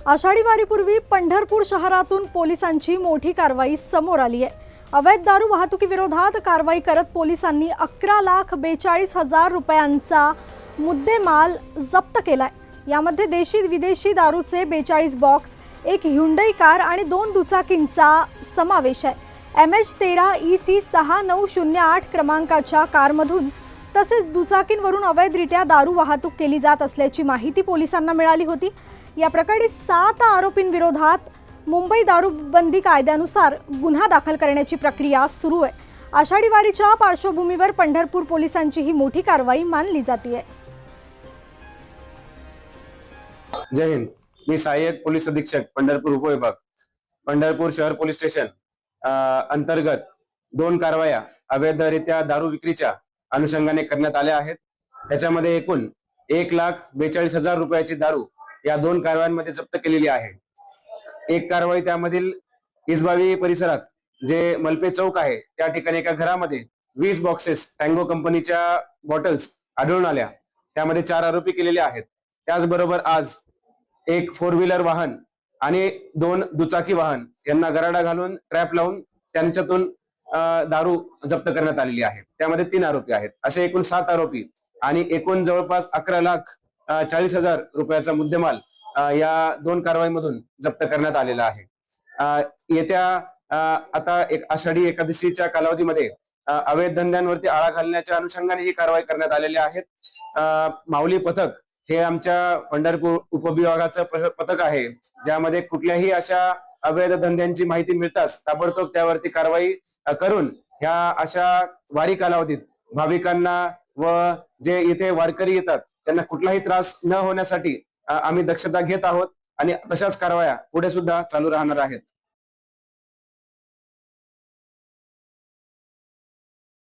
आषाढी वारीपूर्वी पंढरपूर शहरातून पोलिसांची मोठी कारवाई समोर आली आहे। अवैध दारू वाहतुकीविरोधात कारवाई करत पोलिसांनी 11,42,000 रुपयांचा मुद्देमाल जप्त केलाय। यामध्ये देशी विदेशी दारूचे 42 बॉक्स, एक ह्युंडई कार आणि 2 दुचाकींचा समावेश आहे। MH13 EC 6908 क्रमांकाच्या कारमधून तसेच दुचाकींवरून अवैधरित्या दारू वाहतूक केली जात असल्याची माहिती पोलिसांना मिळाली होती। या प्रकरणी 7 आरोपींविरोधात मुंबई दारूबंदी कायद्यानुसार गुन्हा दाखल करण्याची प्रक्रिया सुरू आहे। आषाढी वारीच्या पार्श्वभूमीवर पंढरपूर पोलिसांची ही मोठी कारवाई मानली जाते। जय हिंद। मी सहाय्यक पोलीस अधीक्षक पंढरपूर उपविभाग पंढरपूर शहर पोलीस स्टेशन अंतर्गत 2 कारवाया अवैधरित्या दारू विक्रीच्या अनुषंगाने करण्यात आल्या आहेत। त्याच्यामध्ये एकूण 1,42,000 रुपयाची दारू या 2 कारवायांमध्ये जप्त केलेली आहे। एक कारवाई त्यामधील इसबावी परिसरात जे मलपे चौक आहे त्या ठिकाणी एका घरामध्ये 20 बॉक्सेस टँगो कंपनीच्या बॉटल्स आढळून आल्या। त्यामध्ये 4 आरोपी केलेले आहेत। त्याचबरोबर आज एक 4 व्हीलर वाहन आणि 2 दुचाकी वाहन यांना गराडा घालून ट्रॅप लावून त्यांच्यातून दारू जप्त करण्यात आलेली आहे। त्यामध्ये 3 आरोपी आहेत। असे एकूण 7 आरोपी आणि एकूण जवळपास 11,40,000 रुपयाचा मुद्देमाल या 2 कारवाईमधून जप्त करण्यात आलेला आहे। येत्या आता एक आषाढी एकादशीच्या कालावधीमध्ये अवैध धंद्यांवरती आळा घालण्याच्या अनुषंगाने ही कारवाई करण्यात आलेली आहे। माऊली पथक हे आमच्या पंढरपूर उपविभागाचं पथक आहे, ज्यामध्ये कुठल्याही अशा अवैध धंद्यांची माहिती मिळताच ताबडतोब त्यावरती कारवाई करून ह्या अशा वारी कालावधीत भाविकांना व जे इथे वारकरी येतात त्यांना कुठलाही त्रास न होण्यासाठी आम्ही दक्षता घेत आहोत आणि तशाच कारवाया पुढे सुद्धा चालू राहणार आहेत।